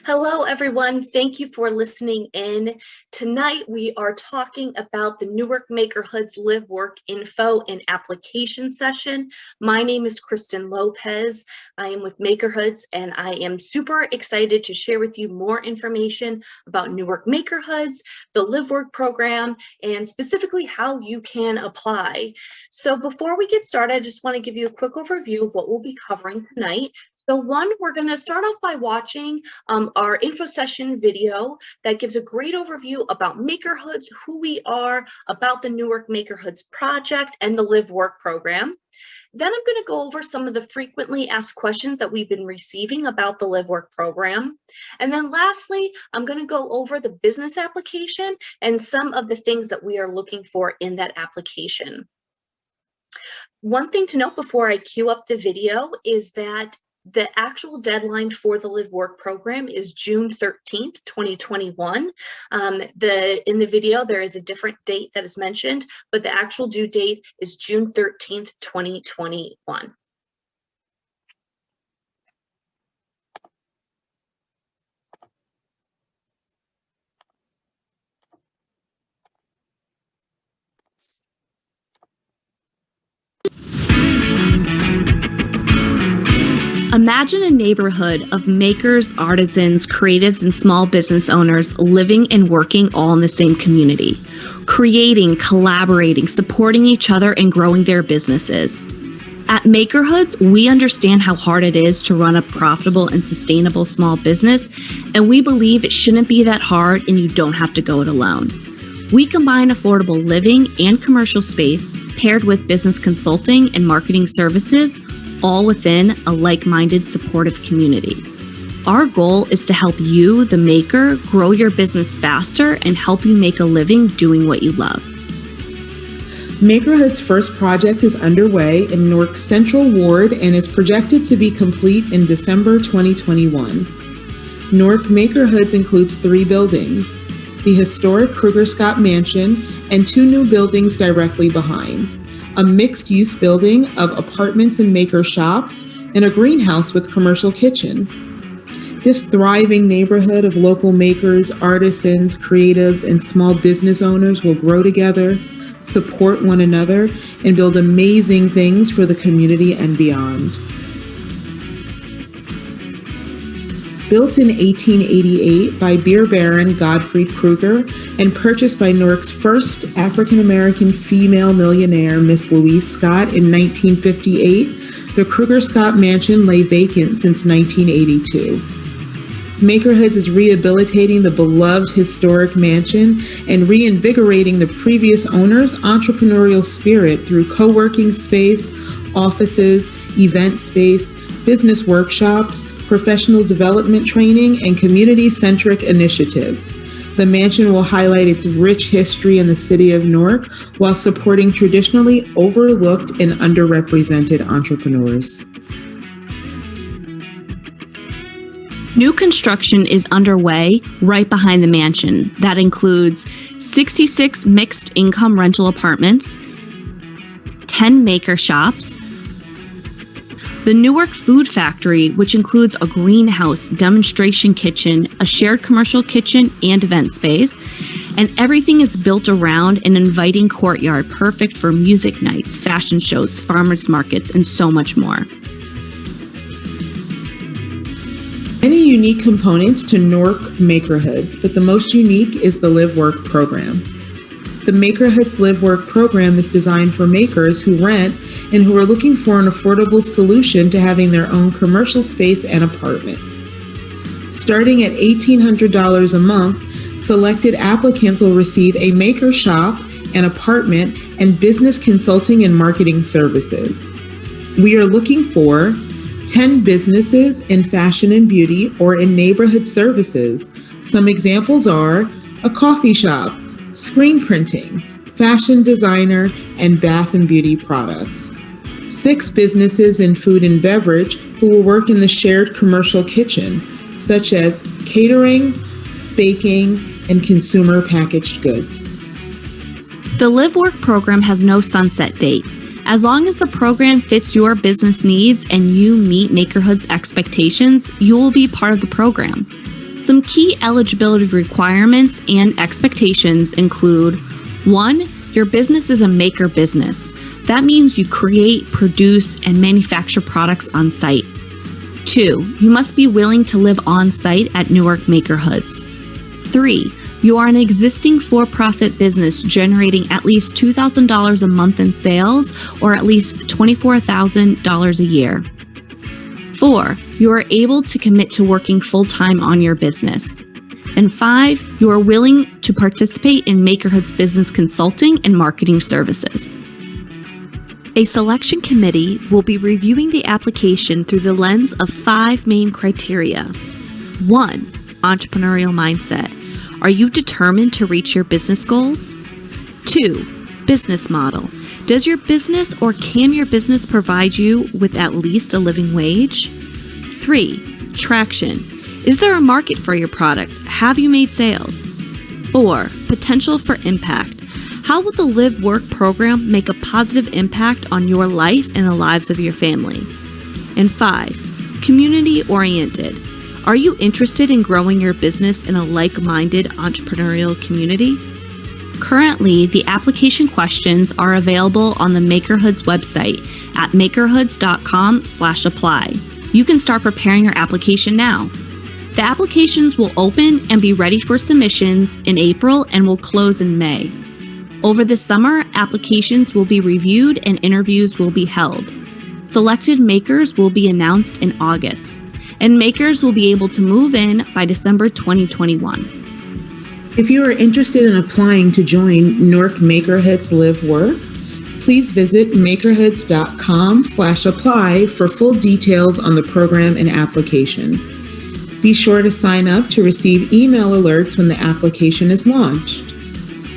Hello, everyone. Thank you for listening in. Tonight, we are talking about the Newark Makerhoods Live Work Info and Application session. My name is Kristen Lopez. I am with Makerhoods, and I am super excited to share with you more information about Newark Makerhoods, the Live Work program, and specifically how you can apply. So before we get started, I just want to give you a quick overview of what we'll be covering tonight. So one, we're going to start off by watching our info session video that gives a great overview about Makerhoods, who we are, about the Newark Makerhoods project, and the Live Work program. Then I'm going to go over some of the frequently asked questions that we've been receiving about the Live Work program. And then lastly, I'm going to go over the business application and some of the things that we are looking for in that application. One thing to note before I cue up the video is that the actual deadline for the Live Work program is June 13th, 2021. In the video, there is a different date that is mentioned, but the actual due date is June 13th, 2021. Imagine a neighborhood of makers, artisans, creatives, and small business owners living and working all in the same community, creating, collaborating, supporting each other, and growing their businesses. At Makerhoods, we understand how hard it is to run a profitable and sustainable small business, and we believe it shouldn't be that hard and you don't have to go it alone. We combine affordable living and commercial space paired with business consulting and marketing services, all within a like-minded, supportive community. Our goal is to help you, the maker, grow your business faster and help you make a living doing what you love. Makerhood's first project is underway in Newark's Central Ward and is projected to be complete in December 2021. Newark Makerhoods includes 3 buildings: the historic Kruger-Scott Mansion and 2 new buildings directly behind, a mixed-use building of apartments and maker shops, and a greenhouse with commercial kitchen. This thriving neighborhood of local makers, artisans, creatives, and small business owners will grow together, support one another, and build amazing things for the community and beyond. Built in 1888 by beer baron Godfrey Kruger and purchased by Newark's first African-American female millionaire, Miss Louise Scott, in 1958, the Kruger-Scott Mansion lay vacant since 1982. Makerhoods is rehabilitating the beloved historic mansion and reinvigorating the previous owner's entrepreneurial spirit through co-working space, offices, event space, business workshops, professional development training, and community-centric initiatives. The mansion will highlight its rich history in the city of Newark while supporting traditionally overlooked and underrepresented entrepreneurs. New construction is underway right behind the mansion. That includes 66 mixed-income rental apartments, 10 maker shops, the Newark Food Factory, which includes a greenhouse, demonstration kitchen, a shared commercial kitchen, and event space. And everything is built around an inviting courtyard, perfect for music nights, fashion shows, farmers markets, and so much more. Many unique components to Newark Makerhoods, but the most unique is the Live Work program. The Makerhoods Live Work program is designed for makers who rent and who are looking for an affordable solution to having their own commercial space and apartment. Starting at $1,800 a month, selected applicants will receive a maker shop, an apartment, and business consulting and marketing services. We are looking for 10 businesses in fashion and beauty or in neighborhood services. Some examples are a coffee shop, screen printing, fashion designer, and bath and beauty products. 6 businesses in food and beverage who will work in the shared commercial kitchen, such as catering, baking, and consumer packaged goods. The Live Work program has no sunset date. As long as the program fits your business needs and you meet Makerhood's expectations, you will be part of the program. Some key eligibility requirements and expectations include 1. Your business is a maker business. That means you create, produce, and manufacture products on site. 2. You must be willing to live on site at Newark Makerhoods. 3. You are an existing for-profit business generating at least $2,000 a month in sales or at least $24,000 a year. 4. You are able to commit to working full-time on your business. And 5. You are willing to participate in Makerhoods business consulting and marketing services. A selection committee will be reviewing the application through the lens of 5 main criteria. 1. Entrepreneurial mindset. Are you determined to reach your business goals? 2. Business model. Does your business or can your business provide you with at least a living wage? 3. Traction. Is there a market for your product? Have you made sales? 4. Potential for impact. How will the Live Work program make a positive impact on your life and the lives of your family? And 5. Community oriented. Are you interested in growing your business in a like-minded entrepreneurial community? Currently, the application questions are available on the Makerhoods website at makerhoods.com/apply. You can start preparing your application now. The applications will open and be ready for submissions in April and will close in May. Over the summer, applications will be reviewed and interviews will be held. Selected makers will be announced in August, and makers will be able to move in by December 2021. If you are interested in applying to join Newark Makerhoods Live Work, please visit makerhoods.com/apply for full details on the program and application. Be sure to sign up to receive email alerts when the application is launched.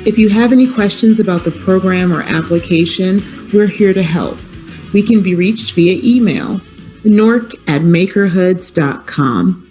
If you have any questions about the program or application, we're here to help. We can be reached via email, nork@makerhoods.com.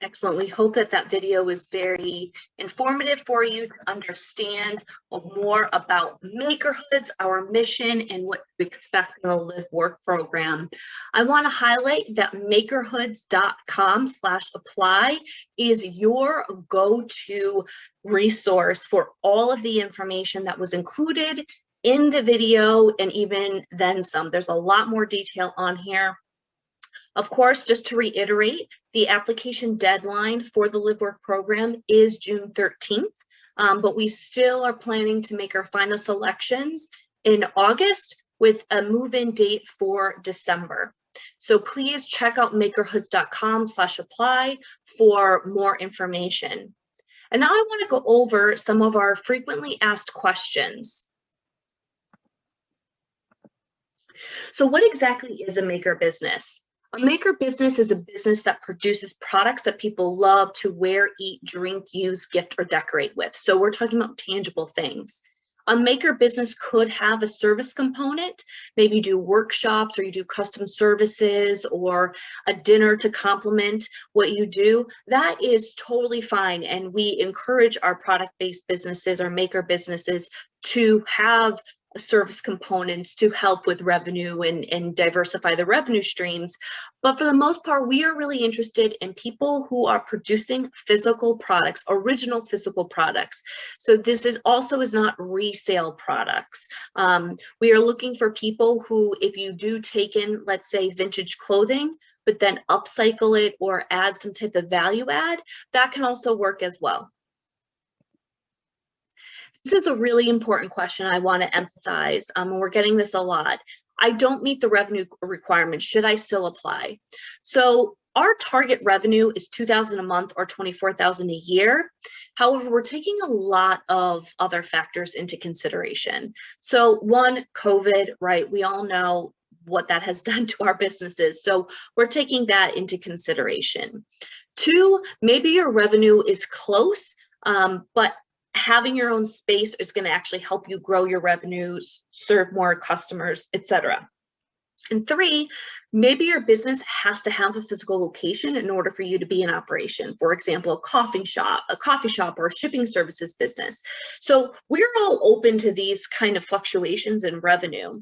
Excellent. We hope that that video was very informative for you to understand more about Makerhoods, our mission, and what we expect in the Live Work program. I want to highlight that makerhoods.com/apply is your go-to resource for all of the information that was included in the video and even then some. There's a lot more detail on here. Of course, just to reiterate, the application deadline for the Live Work program is June 13th, but we still are planning to make our final selections in August with a move-in date for December. So please check out makerhoods.com/apply for more information. And now I want to go over some of our frequently asked questions. So what exactly is a maker business? A maker business is a business that produces products that people love to wear, eat, drink, use, gift, or decorate with. So we're talking about tangible things. A maker business could have a service component, maybe do workshops or you do custom services or a dinner to complement what you do. That is totally fine. And we encourage our product-based businesses or maker businesses to have service components to help with revenue and diversify the revenue streams. But for the most part, we are really interested in people who are producing physical products, original physical products. So this is not resale products. We are looking for people who, if you do take in, let's say, vintage clothing, but then upcycle it or add some type of value add, that can also work as well. This is a really important question I want to emphasize. We're getting this a lot. I don't meet the revenue requirement. Should I still apply? So our target revenue is $2,000 a month or $24,000 a year. However, we're taking a lot of other factors into consideration. So one, COVID, right? We all know what that has done to our businesses. So we're taking that into consideration. Two, maybe your revenue is close, but having your own space is going to actually help you grow your revenues, serve more customers, etc. And 3, maybe your business has to have a physical location in order for you to be in operation. For example, a coffee shop, or a shipping services business. So we're all open to these kind of fluctuations in revenue.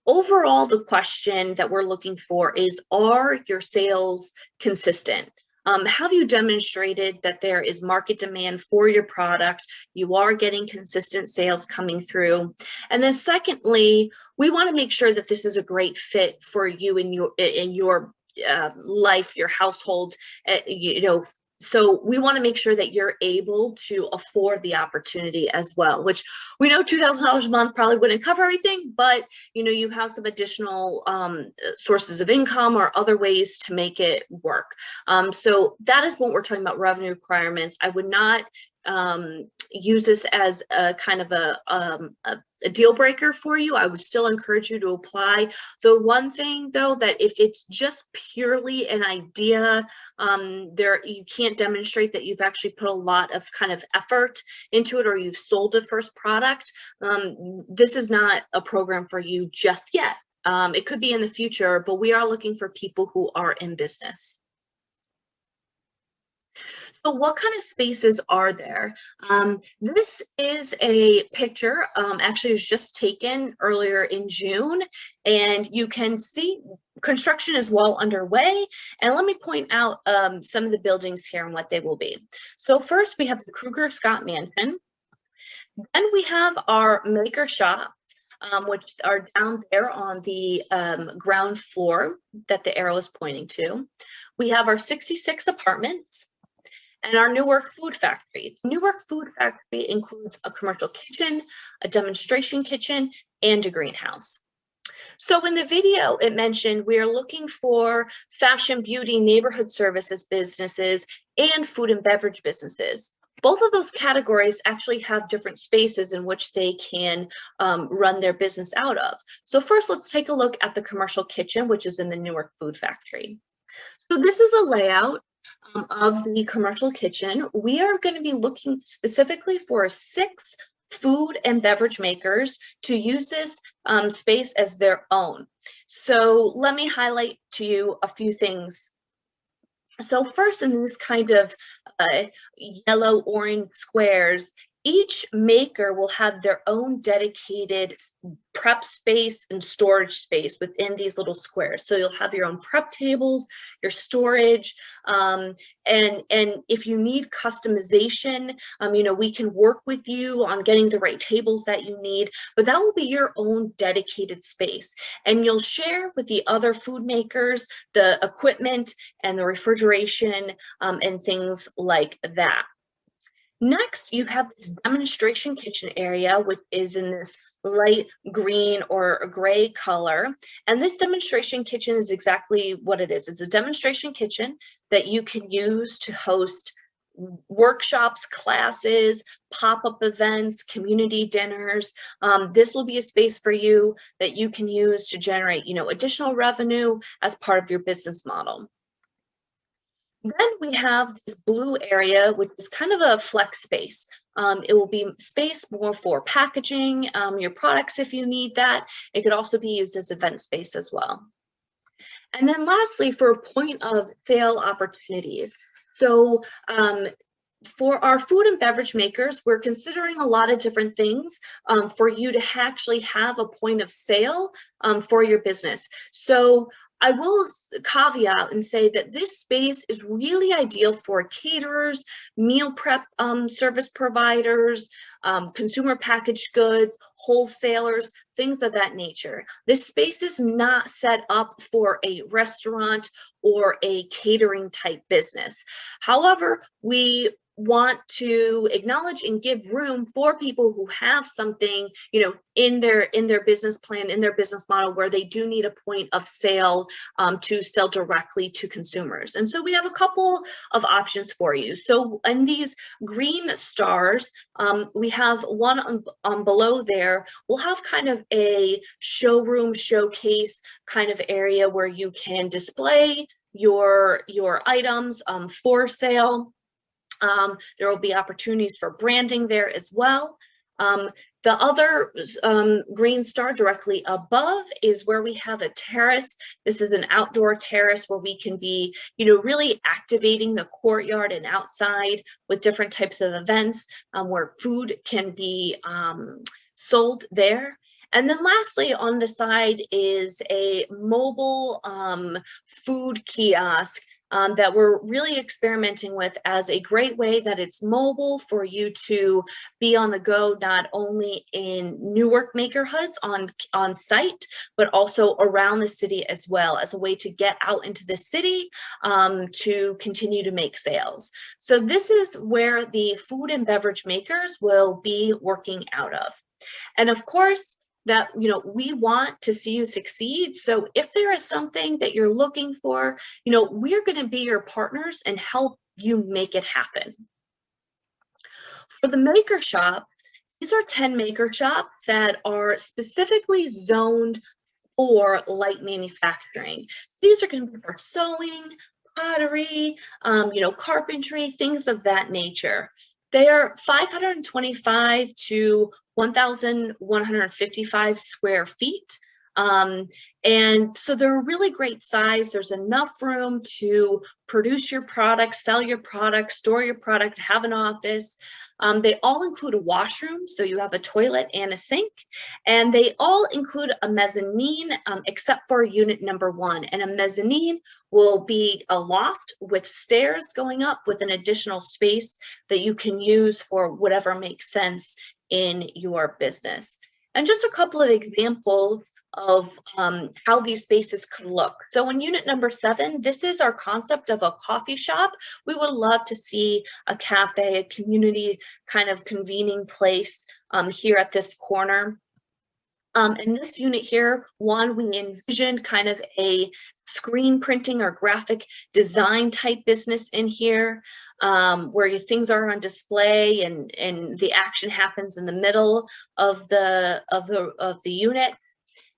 Overall, the question that we're looking for is, are your sales consistent? Have you demonstrated that there is market demand for your product? You are getting consistent sales coming through. And then secondly, we want to make sure that this is a great fit for you in your life, your household, so we want to make sure that you're able to afford the opportunity as well, which we know $2,000 a month probably wouldn't cover everything, but you have some additional sources of income or other ways to make it work. So that is what we're talking about, revenue requirements. I would not use this as a kind of a deal breaker for you. I would still encourage you to apply. The one thing though, that if it's just purely an idea, you can't demonstrate that you've actually put a lot of kind of effort into it, or you've sold a first product, this is not a program for you just yet. It could be in the future, but we are looking for people who are in business. So what kind of spaces are there? This is a picture, actually it was just taken earlier in June, and you can see construction is well underway. And let me point out some of the buildings here and what they will be. So first we have the Kruger Scott Mansion. Then we have our maker shops, which are down there on the ground floor that the arrow is pointing to. We have our 66 apartments and our Newark Food Factory. The Newark Food Factory includes a commercial kitchen, a demonstration kitchen, and a greenhouse. So in the video, it mentioned we are looking for fashion, beauty, neighborhood services businesses, and food and beverage businesses. Both of those categories actually have different spaces in which they can run their business out of. So first, let's take a look at the commercial kitchen, which is in the Newark Food Factory. So this is a layout of the commercial kitchen. We are going to be looking specifically for 6 food and beverage makers to use this space as their own. So let me highlight to you a few things. So first, in these kind of yellow orange squares, each maker will have their own dedicated prep space and storage space within these little squares. So you'll have your own prep tables, your storage, and if you need customization, we can work with you on getting the right tables that you need, but that will be your own dedicated space. And you'll share with the other food makers the equipment and the refrigeration and things like that. Next, you have this demonstration kitchen area, which is in this light green or gray color. And this demonstration kitchen is exactly what it is. It's a demonstration kitchen that you can use to host workshops, classes, pop-up events, community dinners. This will be a space for you that you can use to generate, additional revenue as part of your business model. Then we have this blue area, which is kind of a flex space. It will be space more for packaging your products if you need that. It could also be used as event space as well. And then lastly, for point of sale opportunities. So for our food and beverage makers, we're considering a lot of different things for you to actually have a point of sale for your business. So I will caveat and say that this space is really ideal for caterers, meal prep service providers, consumer packaged goods, wholesalers, things of that nature. This space is not set up for a restaurant or a catering type business. However, we want to acknowledge and give room for people who have something, in their business plan, in their business model, where they do need a point of sale to sell directly to consumers. And so we have a couple of options for you. So in these green stars, we have one on below there. We'll have kind of a showroom, showcase kind of area where you can display your items for sale. There will be opportunities for branding there as well. The other green star directly above is where we have a terrace. This is an outdoor terrace where we can be, really activating the courtyard and outside with different types of events where food can be sold there. And then lastly, on the side is a mobile food kiosk that we're really experimenting with as a great way that it's mobile for you to be on the go, not only in Newark Makerhoods on site, but also around the city as well, as a way to get out into the city to continue to make sales. So this is where the food and beverage makers will be working out of. And of course, that we want to see you succeed. So if there is something that you're looking for, we're going to be your partners and help you make it happen. For the maker shop, these are 10 maker shops that are specifically zoned for light manufacturing. These are going to be for sewing, pottery, carpentry, things of that nature. They are 525 to 1,155 square feet. And so they're a really great size. There's enough room to produce your product, sell your product, store your product, have an office. They all include a washroom, so you have a toilet and a sink, and they all include a mezzanine, except for unit number 1. And a mezzanine will be a loft with stairs going up with an additional space that you can use for whatever makes sense in your business. And just a couple of examples of how these spaces could look. So in unit number 7, this is our concept of a coffee shop. We would love to see a cafe, a community kind of convening place here at this corner. In this unit here, we envisioned kind of a screen printing or graphic design type business in here, where things are on display and the action happens in the middle of the unit.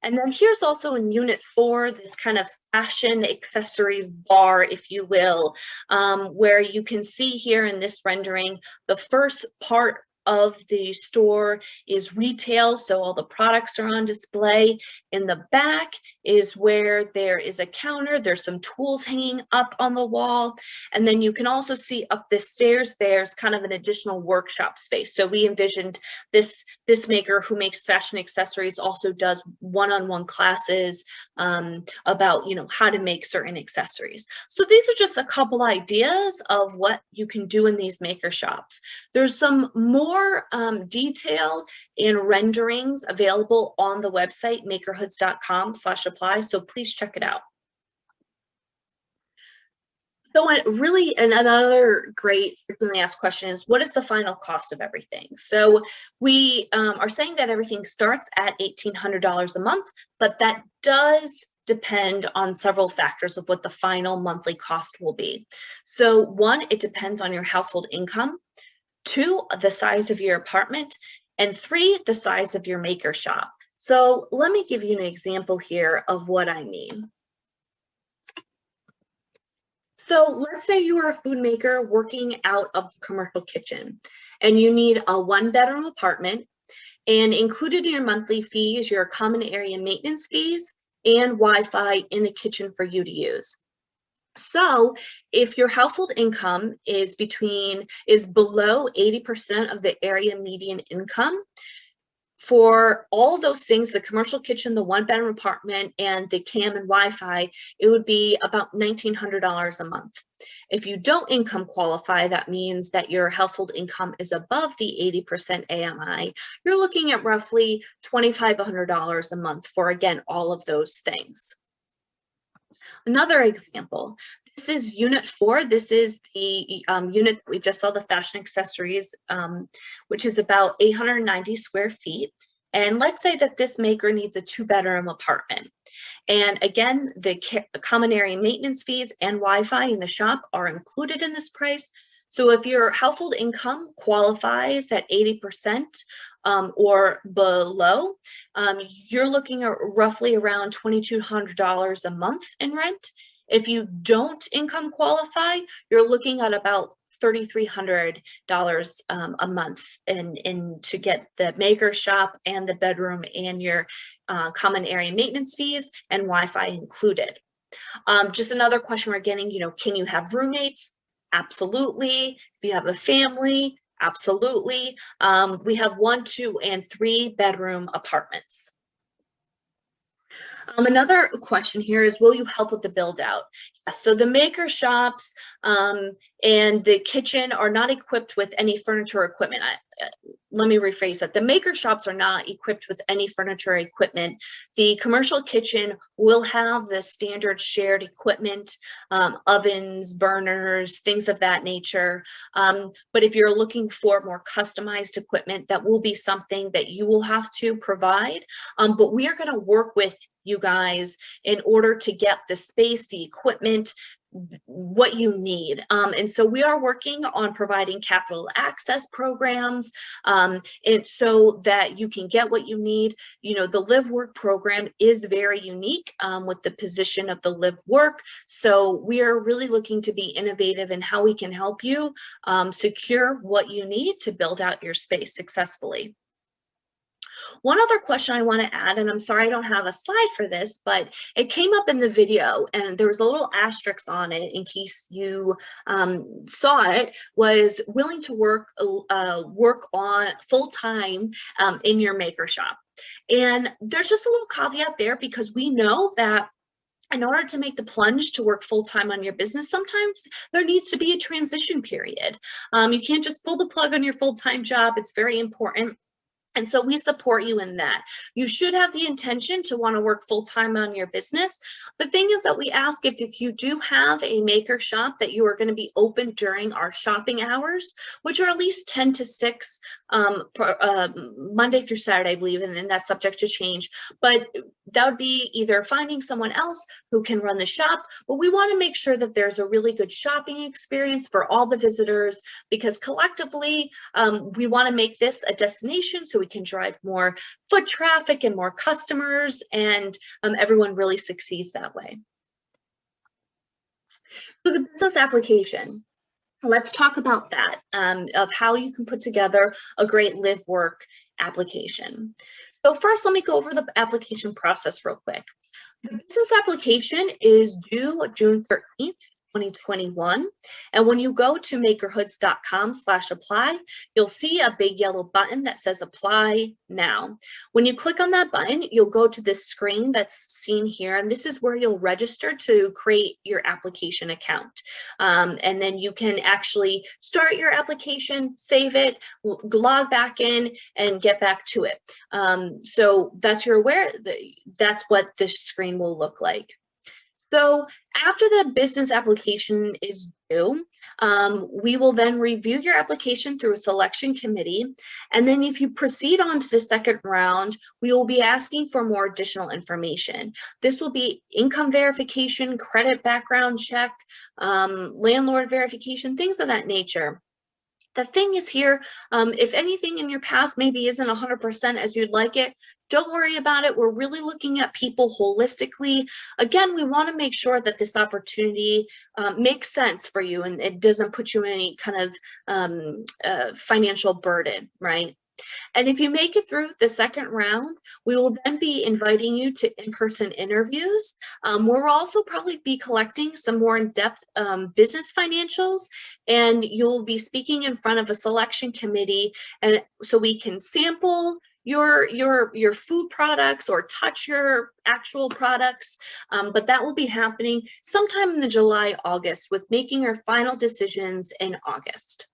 And then here's also in unit 4, this kind of fashion accessories bar, if you will, where you can see here in this rendering, the first part of the store is retail, so all the products are on display. In the back is where there is a counter. There's some tools hanging up on the wall. And then you can also see up the stairs, there's kind of an additional workshop space. So we envisioned this maker who makes fashion accessories also does one-on-one classes about, how to make certain accessories. So these are just a couple ideas of what you can do in these maker shops. There's some more detail and renderings available on the website makerhoods.com/apply, so please check it out. So another great frequently asked question is, what is the final cost of everything? So we are saying that everything starts at $1,800 a month, but that does depend on several factors of what the final monthly cost will be. So 1, it depends on your household income. 2, the size of your apartment, and 3, the size of your maker shop. So let me give you an example here of what I mean. So let's say you are a food maker working out of a commercial kitchen and you need a 1-bedroom apartment, and included in your monthly fee is your common area maintenance fees and Wi-Fi in the kitchen for you to use. So if your household income is below 80% of the area median income, for all those things, the commercial kitchen, the 1-bedroom apartment, and the CAM and Wi-Fi, it would be about $1,900 a month. If you don't income qualify, that means that your household income is above the 80% AMI. You're looking at roughly $2,500 a month for, again, all of those things. Another example, this is unit 4. This is the unit that we just saw, the fashion accessories, which is about 890 square feet. And let's say that this maker needs a 2-bedroom apartment. And again, the common area maintenance fees and Wi-Fi in the shop are included in this price. So if your household income qualifies at 80% or below, you're looking at roughly around $2,200 a month in rent. If you don't income qualify, you're looking at about $3,300 a month in to get the maker shop and the bedroom and your common area maintenance fees and Wi-Fi included. Just another question we're getting, can you have roommates? Absolutely. If you have a family, absolutely. We have 1, 2, and 3 bedroom apartments. Another question here is, will you help with the build out? Yes, so the maker shops and the kitchen are not equipped with any furniture or equipment. Let me rephrase that. The maker shops are not equipped with any furniture or equipment. The commercial kitchen will have the standard shared equipment, ovens, burners, things of that nature. But if you're looking for more customized equipment, that will be something that you will have to provide. But we are going to work with you guys in order to get the space, the equipment, what you need. And so we are working on providing capital access programs, and so that you can get what you need. The Live Work program is very unique with the position of the Live Work. So we are really looking to be innovative in how we can help you secure what you need to build out your space successfully. One other question I want to add, and I'm sorry I don't have a slide for this, but it came up in the video and there was a little asterisk on it in case you saw it, was willing to work on full-time in your maker shop. And there's just a little caveat there, because we know that in order to make the plunge to work full-time on your business, sometimes there needs to be a transition period. You can't just pull the plug on your full-time job. It's very important. And so we support you in that. You should have the intention to want to work full-time on your business. The thing is that we ask if you do have a maker shop, that you are going to be open during our shopping hours, which are at least 10 to 6, Monday through Saturday, I believe, and then that's subject to change. But that would be either finding someone else who can run the shop, but we want to make sure that there's a really good shopping experience for all the visitors, because collectively we want to make this a destination so we can drive more foot traffic and more customers, and everyone really succeeds that way. So the business application, let's talk about that, of how you can put together a great Live Work application. So first, let me go over the application process real quick. The business application is due June 13th. 2021. And when you go to makerhoods.com/apply, you'll see a big yellow button that says apply now. When you click on that button, you'll go to this screen that's seen here, and this is where you'll register to create your application account. And then you can actually start your application, save it, log back in, and get back to it. So that's you're aware that that's what this screen will look like. So after the business application is due, we will then review your application through a selection committee. And then if you proceed on to the second round, we will be asking for more additional information. This will be income verification, credit background check, landlord verification, things of that nature. The thing is here, if anything in your past maybe isn't 100% as you'd like it, don't worry about it. We're really looking at people holistically. Again, we want to make sure that this opportunity makes sense for you and it doesn't put you in any kind of financial burden, right? And if you make it through the second round, we will then be inviting you to in-person interviews, where we'll also probably be collecting some more in-depth business financials, and you'll be speaking in front of a selection committee, and so we can sample your food products or touch your actual products, but that will be happening sometime in the July, August, with making our final decisions in August.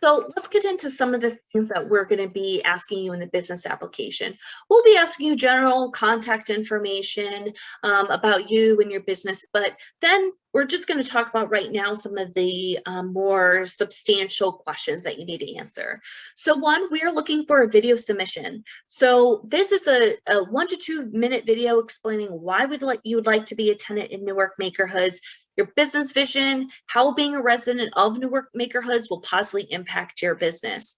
So let's get into some of the things that we're going to be asking you in the business application. We'll be asking you general contact information about you and your business, but then we're just going to talk about right now some of the more substantial questions that you need to answer. So one, we are looking for a video submission. So this is a 1 to 2 minute video explaining why you would like to be a tenant in Newark Makerhoods, your business vision, how being a resident of Newark Makerhoods will positively impact your business.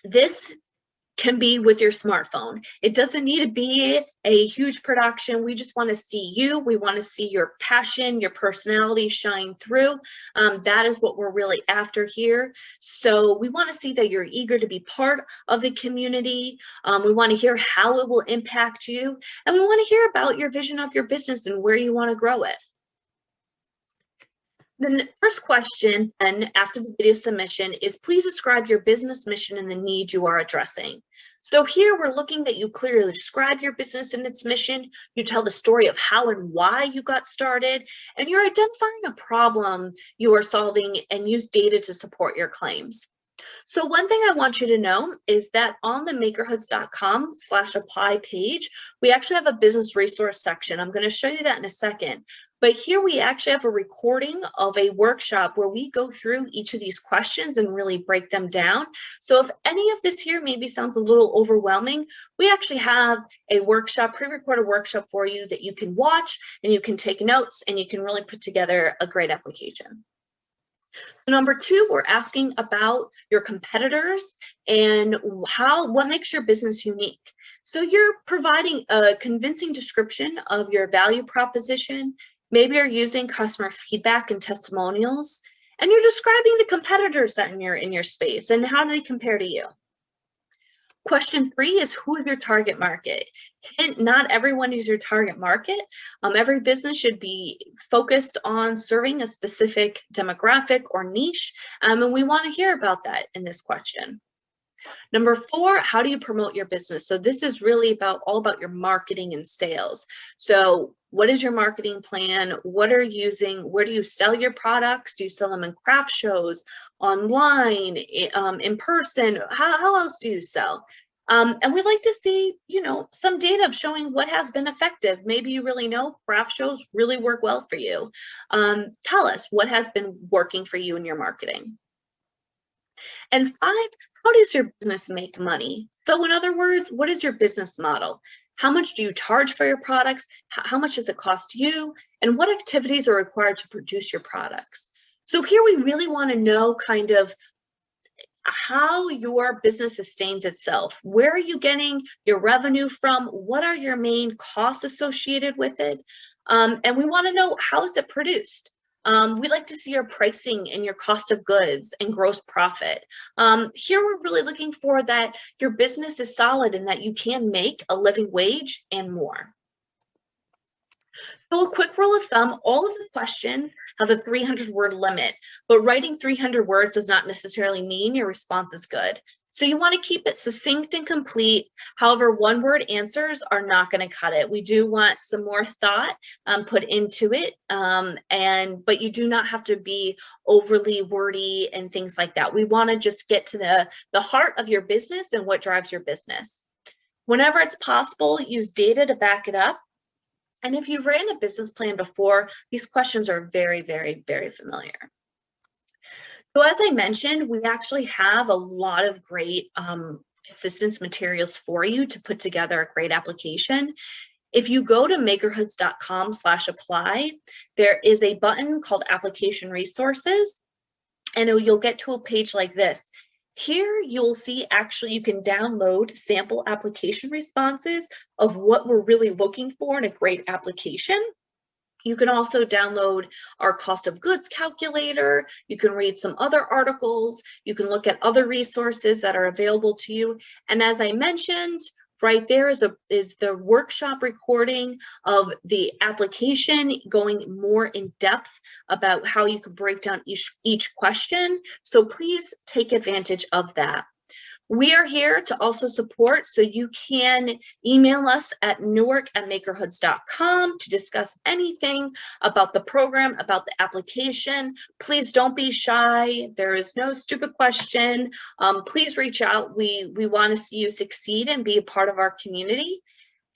This can be with your smartphone. It doesn't need to be a huge production. We just want to see you. We want to see your passion, your personality shine through. That is what we're really after here. So we want to see that you're eager to be part of the community. We want to hear how it will impact you. And we want to hear about your vision of your business and where you want to grow it. The first question then after the video submission is, please describe your business mission and the need you are addressing. So here we're looking that you clearly describe your business and its mission, you tell the story of how and why you got started, and you're identifying a problem you are solving and use data to support your claims. So one thing I want you to know is that on the makerhoods.com/apply page, we actually have a business resource section. I'm going to show you that in a second. But here we actually have a recording of a workshop where we go through each of these questions and really break them down. So if any of this here maybe sounds a little overwhelming, we actually have a workshop, pre-recorded workshop for you that you can watch and you can take notes and you can really put together a great application. Number two, we're asking about your competitors and what makes your business unique. So you're providing a convincing description of your value proposition. Maybe you're using customer feedback and testimonials, and you're describing the competitors that are in your space and how do they compare to you. Question three is, who is your target market? Hint, not everyone is your target market. Every business should be focused on serving a specific demographic or niche, and we want to hear about that in this question. Number four, how do you promote your business? So this is really all about your marketing and sales. So what is your marketing plan? What are you using? Where do you sell your products? Do you sell them in craft shows, online, in person? How else do you sell? And we like to see, some data of showing what has been effective. Maybe you really know craft shows really work well for you. Tell us what has been working for you in your marketing. And five, how does your business make money? So in other words, what is your business model? How much do you charge for your products? How much does it cost you? And what activities are required to produce your products? So here we really want to know kind of how your business sustains itself. Where are you getting your revenue from? What are your main costs associated with it? And we want to know, how is it produced? We'd like to see your pricing and your cost of goods and gross profit. Here we're really looking for that your business is solid and that you can make a living wage and more. So a quick rule of thumb, all of the questions have a 300-word limit, but writing 300 words does not necessarily mean your response is good. So you want to keep it succinct and complete. However, one-word answers are not going to cut it. We do want some more thought put into it, but you do not have to be overly wordy and things like that. We want to just get to the heart of your business and what drives your business. Whenever it's possible, use data to back it up. And if you've written a business plan before, these questions are very, very, very familiar. So as I mentioned, we actually have a lot of great assistance materials for you to put together a great application. If you go to makerhoods.com/apply, there is a button called Application Resources, and you'll get to a page like this. Here you'll see you can download sample application responses of what we're really looking for in a great application. You can also download our cost of goods calculator. You can read some other articles. You can look at other resources that are available to you. And as I mentioned, right there is the workshop recording of the application, going more in depth about how you can break down each question. So please take advantage of that. We are here to also support, so you can email us at newark@makerhoods.com to discuss anything about the program, about the application. Please don't be shy. There is no stupid question. Please reach out. We want to see you succeed and be a part of our community.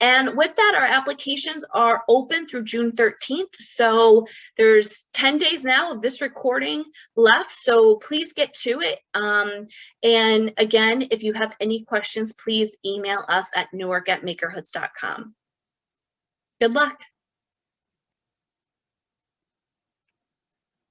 And with that, our applications are open through June 13th. So there's 10 days now of this recording left. So please get to it. And again, if you have any questions, please email us at newark@makerhoods.com. Good luck.